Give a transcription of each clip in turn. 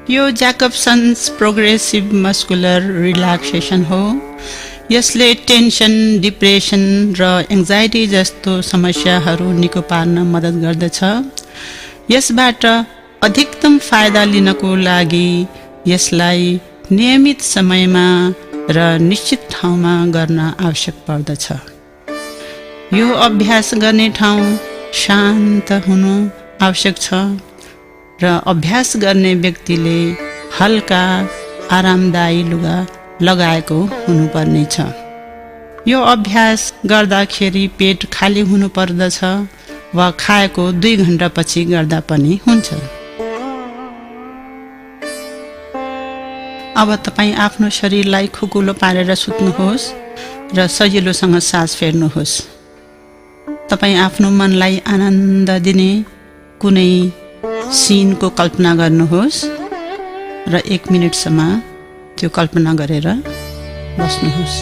यो ज्याकब्सन्स progressive muscular relaxation हो। यसले टेन्सन, डिप्रेसन र एङ्जाइटी जस्तो समस्याहरू निको पार्न मद्दत गर्दछ। यसबाट अधिकतम फाइदा लिनको लागि यसलाई नियमित समयमा र निश्चित ठाउँमा गर्न आवश्यक पर्दछ। यो अभ्यास गर्ने ठाउँ शान्त हुनु आवश्यक छ र अभ्यास गर्ने व्यक्तिले हल्का आरामदायी लुगा लगाएको हुनुपर्नेछ। यो अभ्यास गर्दाखेरि पेट खाली हुनुपर्दछ वा खाएको 2 घण्टापछि गर्दा पनि हुन्छ। अब तपाईँ आफ्नो शरीरलाई खुकुलो पारेर सुत्नुहोस् र सजिलोसँग सास फेर्नुहोस्। तपाईँ आफ्नो मनलाई आनन्द दिने कुनै सिनको कल्पना गर्नुहोस् र 1 मिनेटसम्म त्यो कल्पना गरेर बस्नुहोस्।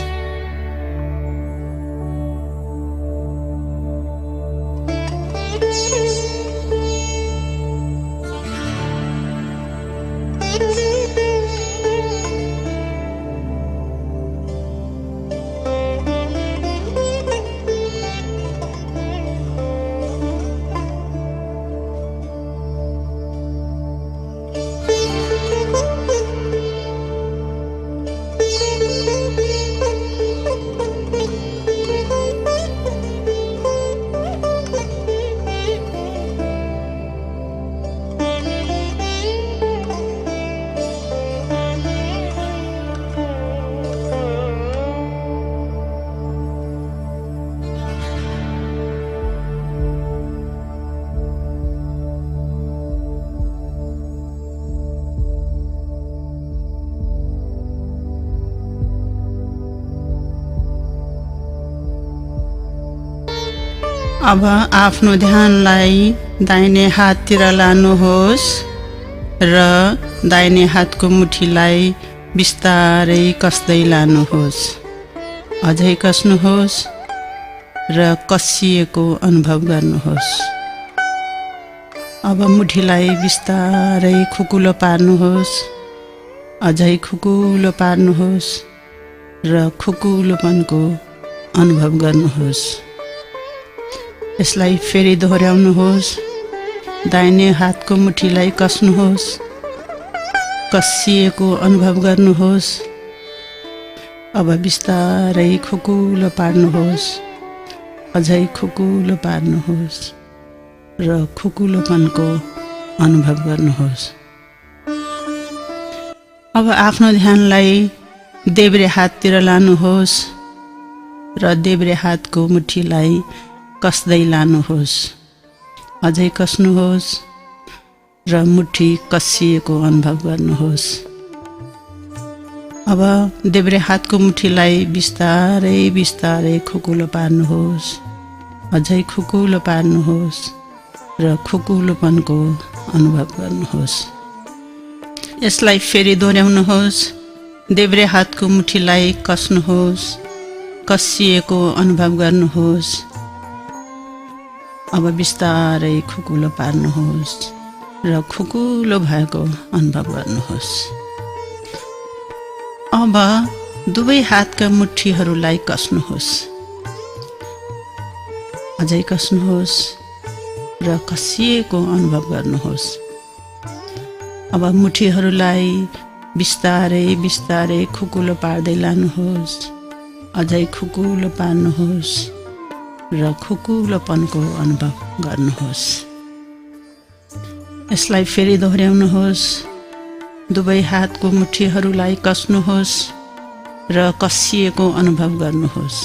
अब आफ्नो ध्यानलाई दाहिने हाततिर लानुहोस् र दाहिने हातको मुठीलाई बिस्तारै कस्दै लानुहोस्। अझै कस्नुहोस् र कसिएको अनुभव गर्नुहोस्। अब मुठीलाई बिस्तारै खुकुलो पार्नुहोस्। अझै खुकुलो पार्नुहोस् र खुकुलोपनको अनुभव गर्नुहोस्। यसलाई फेरि दोहोर्याउनुहोस्। दाहिने हातको मुठीलाई कस्नुहोस्। कसिएको अनुभव गर्नुहोस्। अब बिस्तारै खुकुलो पार्नुहोस्। अझै खुकुलो पार्नुहोस् र खुकुलोपनको अनुभव गर्नुहोस्। अब आफ्नो ध्यानलाई देब्रे हाततिर लानुहोस् र देब्रे हातको मुठीलाई कस्दै लानुहोस्। अझै कस्नुहोस् र मुठी कसिएको अनुभव गर्नुहोस्। अब देब्रे हातको मुठीलाई बिस्तारै बिस्तारै खुकुलो पार्नुहोस्। अझै खुकुलो पार्नुहोस् र खुकुलोपनको अनुभव गर्नुहोस्। यसलाई फेरि दोहोर्याउनुहोस्। देब्रे हातको मुठीलाई कस्नुहोस्। कसिएको अनुभव गर्नुहोस्। अब बिस्तारै खुकुलो पार्नुहोस् र खुकुलो भएको अनुभव गर्नुहोस्। अब दुवै हातका मुठीहरूलाई कस्नुहोस्। अझै कस्नुहोस् र कसिएको अनुभव गर्नुहोस्। अब मुठीहरूलाई बिस्तारै बिस्तारै खुकुलो पार्दै लानुहोस्। अझै खुकुलो पार्नुहोस् र खुकुलोपनको अनुभव गर्नुहोस्। यसलाई फेरि दोहोर्याउनुहोस्। दुवै हातको मुठीहरूलाई कस्नुहोस् र कसिएको अनुभव गर्नुहोस्।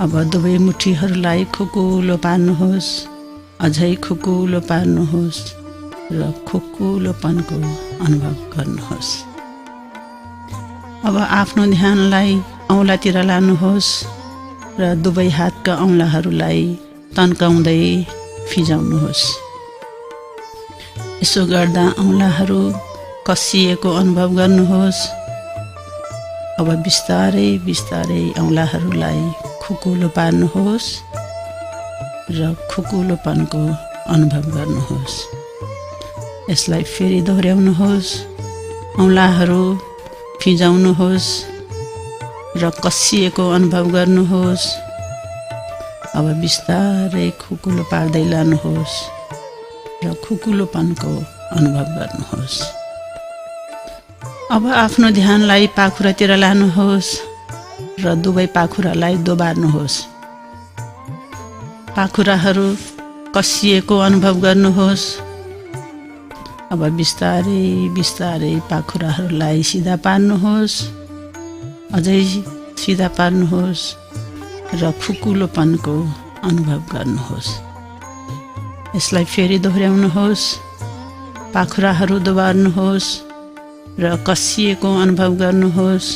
अब दुवै मुठीहरूलाई खुकुलो पार्नुहोस्। अझै खुकुलो पार्नुहोस् र खुकुलोपनको अनुभव गर्नुहोस्। अब आफ्नो ध्यानलाई औँलातिर लानुहोस् र दुवै हातका औँलाहरूलाई तन्काउँदै फिजाउनुहोस्। यसो गर्दा औँलाहरू कसिएको अनुभव गर्नुहोस्। अब बिस्तारै बिस्तारै औँलाहरूलाई खुकुलो पार्नुहोस् र खुकुलोपनको अनुभव गर्नुहोस्। यसलाई फेरि दोहोर्याउनुहोस्। औँलाहरू फिजाउनुहोस् र कसिएको अनुभव गर्नुहोस्। अब बिस्तारै खुकुलो पार्दै लानुहोस् र खुकुलोपनको अनुभव गर्नुहोस्। अब आफ्नो ध्यानलाई पाखुरातिर लानुहोस् र दुवै पाखुरालाई दोबार्नुहोस्। पाखुराहरू कसिएको अनुभव गर्नुहोस्। अब बिस्तारै बिस्तारै पाखुराहरूलाई सिधा पार्नुहोस्। अझै सिधा पार्नुहोस् र खुकुलोपनको अनुभव गर्नुहोस्। यसलाई फेरि दोहोर्याउनुहोस्। पाखुराहरू दोबार्नुहोस् र कसिएको अनुभव गर्नुहोस्।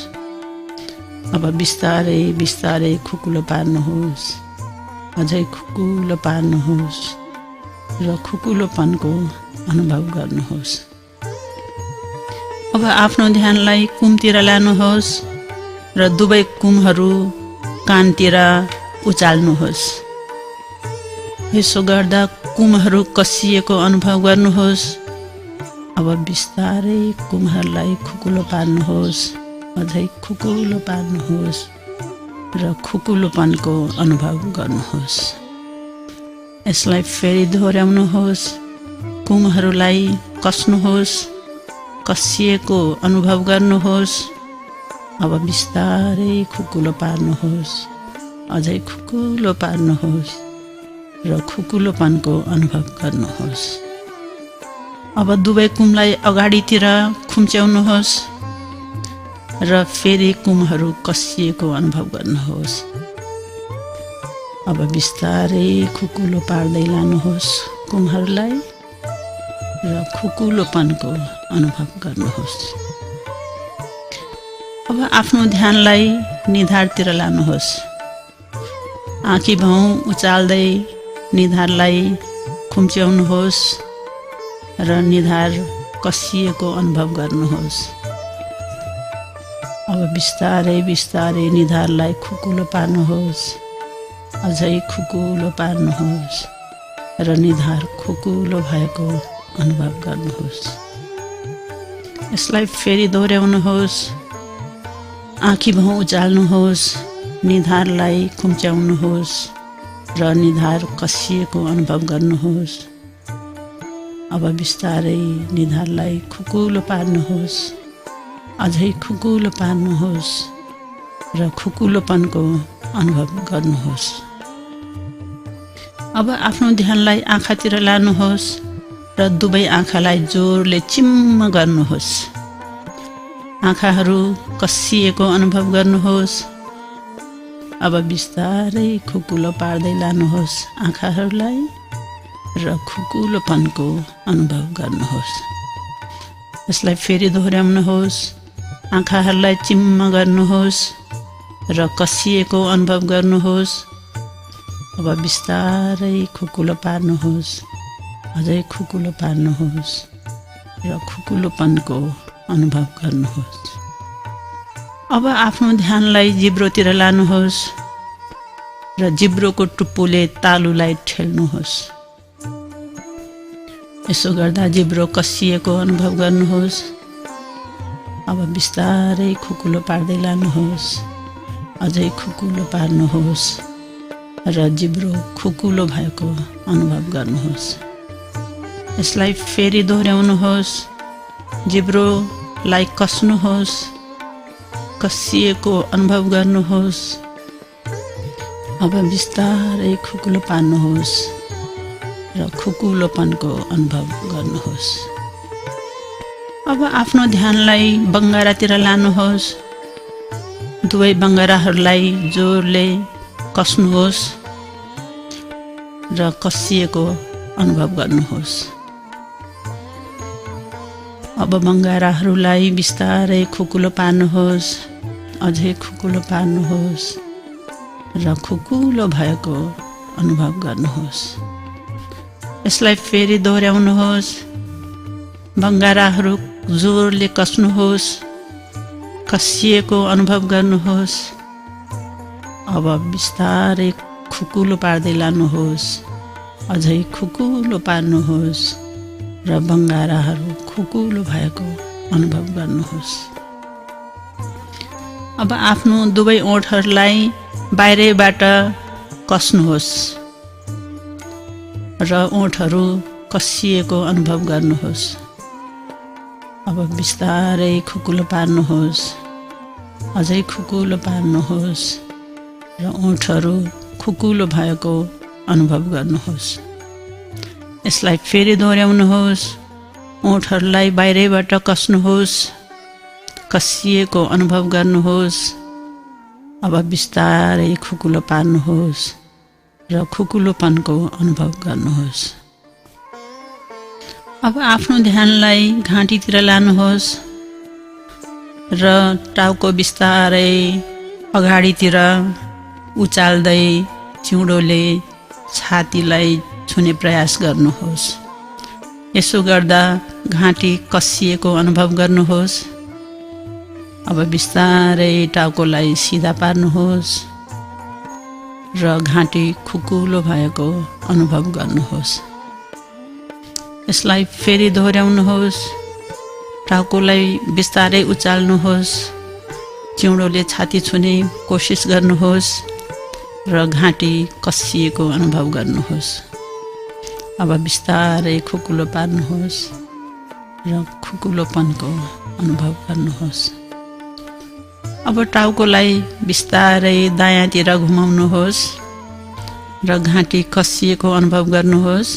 अब बिस्तारै बिस्तारै खुकुलो पार्नुहोस्। अझै खुकुलो पार्नुहोस् र खुकुलोपनको अनुभव गर्नुहोस्। अब आफ्नो ध्यानलाई कुमतिर लानुहोस् र दुवै कुमहरू कानतिर उचाल्नुहोस्। यसो गर्दा कुमहरू कसिएको अनुभव गर्नुहोस्। अब बिस्तारै कुमहरूलाई खुकुलो पार्नुहोस्। अझै खुकुलो पार्नुहोस् र खुकुलोपनको अनुभव गर्नुहोस्। यसलाई फेरि दोहोर्याउनुहोस्। कुमहरूलाई कस्नुहोस्। कसिएको अनुभव गर्नुहोस्। अब बिस्तारै खुकुलो पार्नुहोस्। अझै खुकुलो पार्नुहोस् र खुकुलोपनको अनुभव गर्नुहोस्। अब दुवै कुमलाई अगाडितिर खुम्च्याउनुहोस् र फेरि कुमहरू कसिएको अनुभव गर्नुहोस्। अब बिस्तारै खुकुलो पार्दै लानुहोस् कुमहरूलाई र खुकुलोपनको अनुभव गर्नुहोस्। अब आफ्नो ध्यानलाई निधारतिर लानुहोस्। आँखी भाउ उचाल्दै निधारलाई खुम्च्याउनुहोस् र निधार कसिएको अनुभव गर्नुहोस्। अब बिस्तारै बिस्तारै निधारलाई खुकुलो पार्नुहोस्। अझै खुकुलो पार्नुहोस् र निधार खुकुलो भएको अनुभव गर्नुहोस्। यसलाई फेरि दोहोर्याउनुहोस्। आँखी भाउ उचाल्नुहोस्। निधारलाई खुम्च्याउनुहोस् र निधार कसिएको अनुभव गर्नुहोस्। अब बिस्तारै निधारलाई खुकुलो पार्नुहोस्। अझै खुकुलो पार्नुहोस् र खुकुलोपनको अनुभव गर्नुहोस्। अब आफ्नो ध्यानलाई आँखातिर लानुहोस् र दुवै आँखालाई जोरले चिम्म गर्नुहोस्। आँखाहरू कसिएको अनुभव गर्नुहोस्। अब बिस्तारै खुकुलो पार्दै लानुहोस् आँखाहरूलाई र खुकुलोपनको अनुभव गर्नुहोस्। यसलाई फेरि दोहोर्याउनुहोस्। आँखाहरूलाई चिम्म गर्नुहोस् र कसिएको अनुभव गर्नुहोस्। अब बिस्तारै खुकुलो पार्नुहोस्। अझै खुकुलो पार्नुहोस् र खुकुलोपनको अनुभव गर्नुहोस्। अब आफ्नो ध्यानलाई जिब्रोतिर लानुहोस् र जिब्रोको टुप्पोले तालुलाई ठेल्नुहोस्। यसो गर्दा जिब्रो कसिएको अनुभव गर्नुहोस्। अब बिस्तारै खुकुलो पार्दै लानुहोस्। अझै खुकुलो पार्नुहोस् र जिब्रो खुकुलो भएको अनुभव गर्नुहोस्। यसलाई फेरि दोहोर्याउनुहोस्। जिब्रोलाई कस्नुहोस्। कसिएको अनुभव गर्नुहोस्। अब बिस्तारै खुकुलो पार्नुहोस् र खुकुलोपनको अनुभव गर्नुहोस्। अब आफ्नो ध्यानलाई बङ्गारातिर लानुहोस्। दुवै बङ्गाराहरूलाई जोरले कस्नुहोस् र कसिएको अनुभव गर्नुहोस्। अब बङ्गाराहरूलाई बिस्तारै खुकुलो पार्नुहोस्। अझै खुकुलो पार्नुहोस् र खुकुलो भएको अनुभव गर्नुहोस्। यसलाई फेरि दोहोर्याउनुहोस्। बङ्गाराहरू जोरले कस्नुहोस्। कसिएको अनुभव गर्नुहोस्। अब बिस्तारै खुकुलो पार्दै लानुहोस्। अझै खुकुलो पार्नुहोस् र बङ्गाराहरू खुकुलो भएको अनुभव गर्नुहोस्। अब आफ्नो दुवै ओठहरूलाई बाहिरैबाट कस्नुहोस् र ओठहरू कसिएको अनुभव गर्नुहोस्। अब बिस्तारै खुकुलो पार्नुहोस्, अझै खुकुलो पार्नुहोस् र ओठहरू खुकुलो भएको अनुभव गर्नुहोस्। यसलाई फेरि दोहोऱ्याउनुहोस्। ओठहरूलाई बाहिरैबाट कस्नुहोस्, कसिएको अनुभव गर्नुहोस्। अब बिस्तारै खुकुलो पार्नुहोस् र खुकुलोपनको अनुभव गर्नुहोस्। अब आफ्नो ध्यानलाई घाँटीतिर लानुहोस् र टाउको बिस्तारै अगाडितिर उचाल्दै चिउँडोले छातीलाई छुने प्रयास गर्नुहोस्। यसो गर्दा घाँटी कसिएको अनुभव गर्नुहोस्। अब बिस्तारै टाउकोलाई सिधा पार्नुहोस् र घाँटी खुकुलो भएको अनुभव गर्नुहोस्। यसलाई फेरि दोहोऱ्याउनुहोस्। टाउकोलाई बिस्तारै उचाल्नुहोस्, चिउँडोले छाती छुने कोसिस गर्नुहोस् र घाँटी कसिएको अनुभव गर्नुहोस्। अब बिस्तारै खुकुलो पार्नुहोस् र खुकुलोपनको अनुभव गर्नुहोस्। अब टाउकोलाई बिस्तारै दायाँतिर घुमाउनुहोस् र घाँटी कसिएको अनुभव गर्नुहोस्।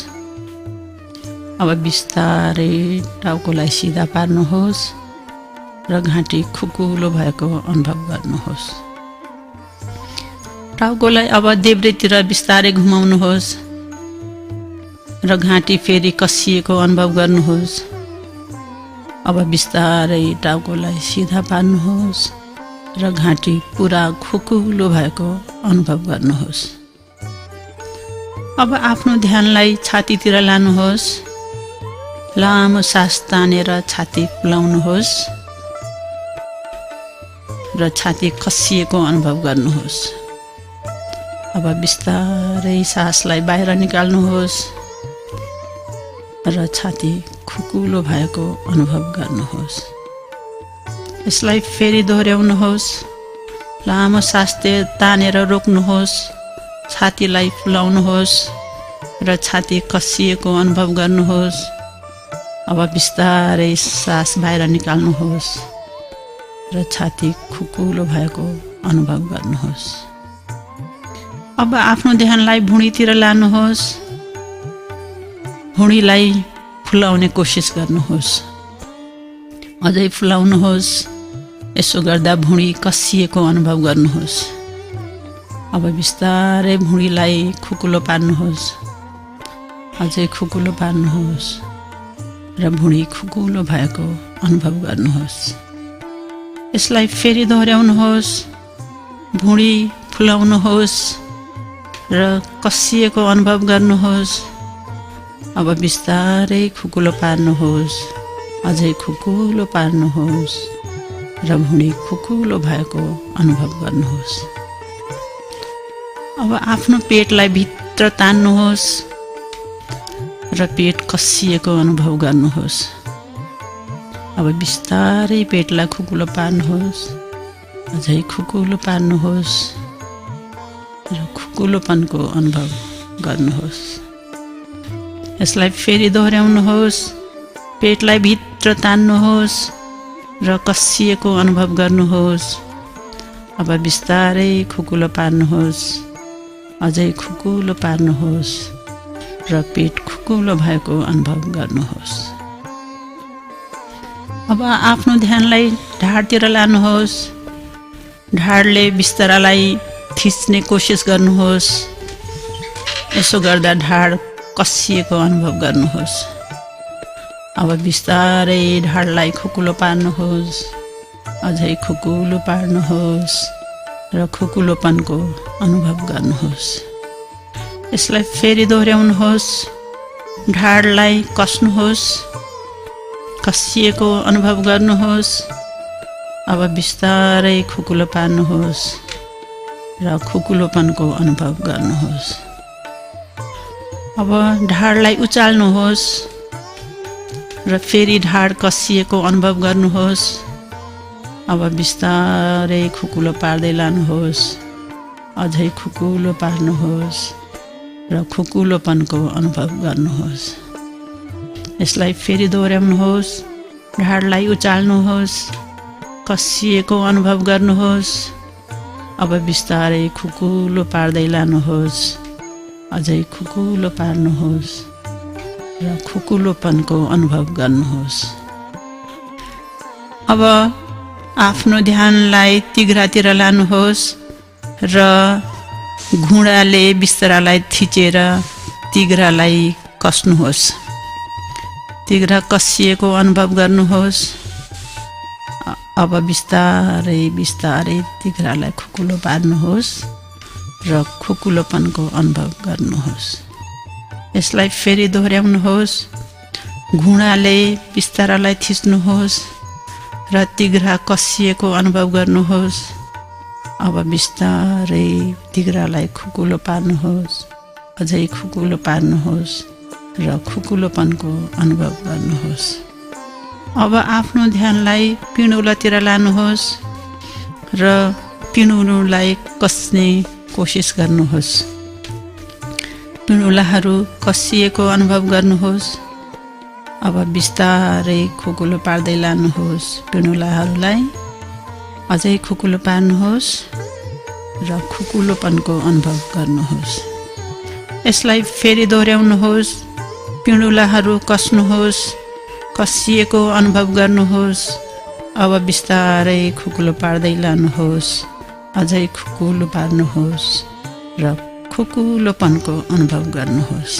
अब बिस्तारै टाउकोलाई सिधा पार्नुहोस् र घाँटी खुकुलो भएको अनुभव गर्नुहोस्। टाउकोलाई अब देब्रेतिर बिस्तारै घुमाउनुहोस् र घाँटी फेरि कसिएको अनुभव गर्नुहोस्। अब बिस्तारै टाउकोलाई सिधा पार्नुहोस् र घाँटी पुरा खुकुलो भएको अनुभव गर्नुहोस्। अब आफ्नो ध्यानलाई छातीतिर लानुहोस्। लामो सास तानेर छाती फुलाउनुहोस् र छाती कसिएको अनुभव गर्नुहोस्। अब बिस्तारै सासलाई बाहिर निकाल्नुहोस् र छाती खुकुलो भएको अनुभव गर्नुहोस्। यसलाई फेरि दोहोऱ्याउनुहोस्। लामो सास तानेर रोक्नुहोस्, छातीलाई फुलाउनुहोस् र छाती कसिएको अनुभव गर्नुहोस्। अब बिस्तारै सास बाहिर निकाल्नुहोस् र छाती खुकुलो भएको अनुभव गर्नुहोस्। अब आफ्नो ध्यानलाई भुँडीतिर लानुहोस्। भुँडीलाई फुलाउने कोसिस गर्नुहोस्। अझै फुलाउनुहोस्। यसो गर्दा भुँडी कसिएको अनुभव गर्नुहोस्। अब बिस्तारै भुँडीलाई खुकुलो पार्नुहोस्। अझै खुकुलो पार्नुहोस् र भुँडी खुकुलो भएको अनुभव गर्नुहोस्। यसलाई फेरि दोहोऱ्याउनुहोस्। भुँडी फुलाउनुहोस् र कसिएको अनुभव गर्नुहोस्। अब बिस्तारै खुकुलो पार्नुहोस्। अझै खुकुलो पार्नुहोस् र भुँडी खुकुलो भएको अनुभव गर्नुहोस्। अब आफ्नो पेटलाई भित्र तान्नुहोस् र पेट कसिएको अनुभव गर्नुहोस्। अब बिस्तारै पेटलाई खुकुलो पार्नुहोस्। अझै खुकुलो पार्नुहोस् र खुकुलोपनको अनुभव गर्नुहोस्। यसलाई फेरि दोहोऱ्याउनुहोस्। पेटलाई भित्र तान्नुहोस् र कसिएको अनुभव गर्नुहोस्। अब बिस्तारै खुकुलो पार्नुहोस्। अझै खुकुलो पार्नुहोस् र पेट खुकुलो भएको अनुभव गर्नुहोस्। अब आफ्नो ध्यानलाई ढाडतिर लानुहोस्। ढाडले बिस्तारालाई थिच्ने कोसिस गर्नुहोस्। यसो गर्दा ढाड कसिएको अनुभव गर्नुहोस्। अब बिस्तारै ढाडलाई खुकुलो पार्नुहोस्। अझै खुकुलो पार्नुहोस् र खुकुलोपनको अनुभव गर्नुहोस्। यसलाई फेरि दोहोऱ्याउनुहोस्। ढाडलाई कस्नुहोस्। कसिएको अनुभव गर्नुहोस्। अब बिस्तारै खुकुलो पार्नुहोस् र खुकुलोपनको अनुभव गर्नुहोस्। अब ढाडलाई उचाल्नुहोस्। र फेरि ढाड कसिएको अनुभव गर्नुहोस्। अब बिस्तारै खुकुलो पार्दै लानुहोस्। अझै खुकुलो पार्नुहोस् र खुकुलोपनको अनुभव गर्नुहोस्। यसलाई फेरि दोहोऱ्याउनुहोस्। ढाडलाई उचाल्नुहोस्। कसिएको अनुभव गर्नुहोस्। अब बिस्तारै खुकुलो पार्दै लानुहोस्। अझै खुकुलो पार्नुहोस् र खुकुलोपनको अनुभव गर्नुहोस्। अब आफ्नो ध्यानलाई तिघ्रातिर लानुहोस् र घुँडाले बिस्तरालाई थिचेर तिघ्रालाई कस्नुहोस्। तिघ्रा कसिएको अनुभव गर्नुहोस्। अब बिस्तारै बिस्तारै तिघ्रालाई खुकुलो पार्नुहोस् र खुकुलोपनको अनुभव गर्नुहोस्। यसलाई फेरि दोहोऱ्याउनुहोस्। घुँडाले बिस्तारालाई थिच्नुहोस् र तिघ्रा कसिएको अनुभव गर्नुहोस्। अब बिस्तारै तिघ्रालाई खुकुलो पार्नुहोस्। अझै खुकुलो पार्नुहोस् र खुकुलोपनको अनुभव गर्नुहोस्। अब आफ्नो ध्यानलाई पिँडुलातिर लानुहोस् र पिँडुलाई कस्ने कोसिस गर्नुहोस्। पिँडुलाहरू कसिएको अनुभव गर्नुहोस्। अब बिस्तारै खुकुलो पार्दै लानुहोस्। पिँडुलाहरूलाई अझै खुकुलो पार्नुहोस् र खुकुलोपनको अनुभव गर्नुहोस्। यसलाई फेरि दोहोऱ्याउनुहोस्। पिँडुलाहरू कस्नुहोस्। कसिएको अनुभव गर्नुहोस्। अब बिस्तारै खुकुलो पार्दै लानुहोस्। अझै खुकुलो पार्नुहोस् र खुकुलोपनको अनुभव गर्नुहोस्।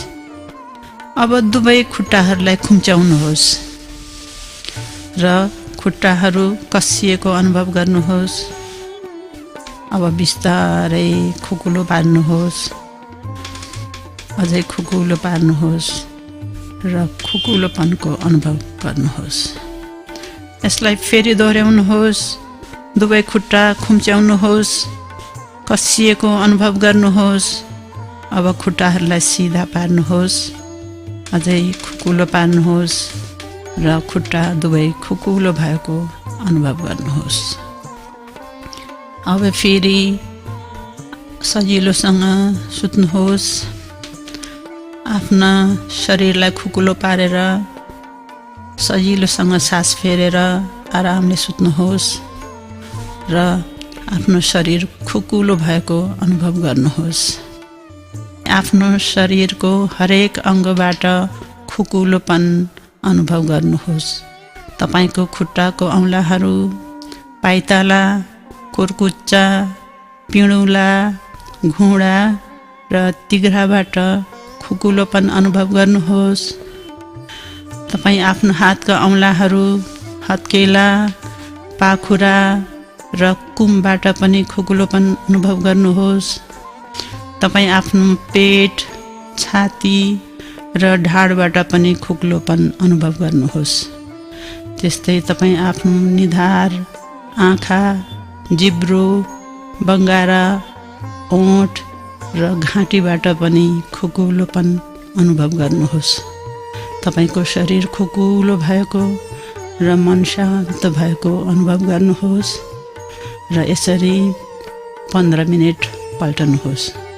अब दुवै खुट्टाहरूलाई खुम्चाउनुहोस् र खुट्टाहरू कसिएको अनुभव गर्नुहोस्। अब बिस्तारै खुकुलो पार्नुहोस्। अझै खुकुलो पार्नुहोस् र खुकुलोपनको अनुभव गर्नुहोस्। यसलाई फेरि दोहोऱ्याउनुहोस्। दुवै खुट्टा खुम्च्याउनुहोस्। कसिएको अनुभव गर्नुहोस्। अब खुट्टाहरूलाई सिधा पार्नुहोस्। अझै खुकुलो पार्नुहोस् र खुट्टा दुवै खुकुलो भएको अनुभव गर्नुहोस्। अब फेरि सजिलोसँग सुत्नुहोस्। आफ्ना शरीरलाई खुकुलो पारेर सजिलोसँग सास फेरेर आरामले सुत्नुहोस् र आफ्नो शरीर खुकुलो भएको अनुभव गर्नुहोस्। आफ्नो शरीरको हरेक अङ्गबाट खुकुलोपन अनुभव गर्नुहोस्। तपाईको खुट्टाको औँलाहरू, पाइताला, कुर्कुच्चा, पिँडुला, घुँडा र तिघ्राबाट खुकुलोपन अनुभव गर्नुहोस्। तपाई आफ्नो हातका औँलाहरू, हत्केला, पाखुरा र कुमबाट पनि खुकुलोपन अनुभव गर्नुहोस्। तपाई आफ्नो पेट, छाती र ढाडबाट पनि खुकुलोपन अनुभव गर्नुहोस्। त्यस्तै तपाई आफ्नो निधार, आँखा, जिब्रो, बङ्गारा, ओठ र घाँटीबाट पनि खुकुलोपन अनुभव गर्नुहोस्। तपाईको शरीर खुकुलो भएको र मन शान्त भएको अनुभव गर्नुहोस् र यसरी 15 मिनेट पल्टनुहोस्।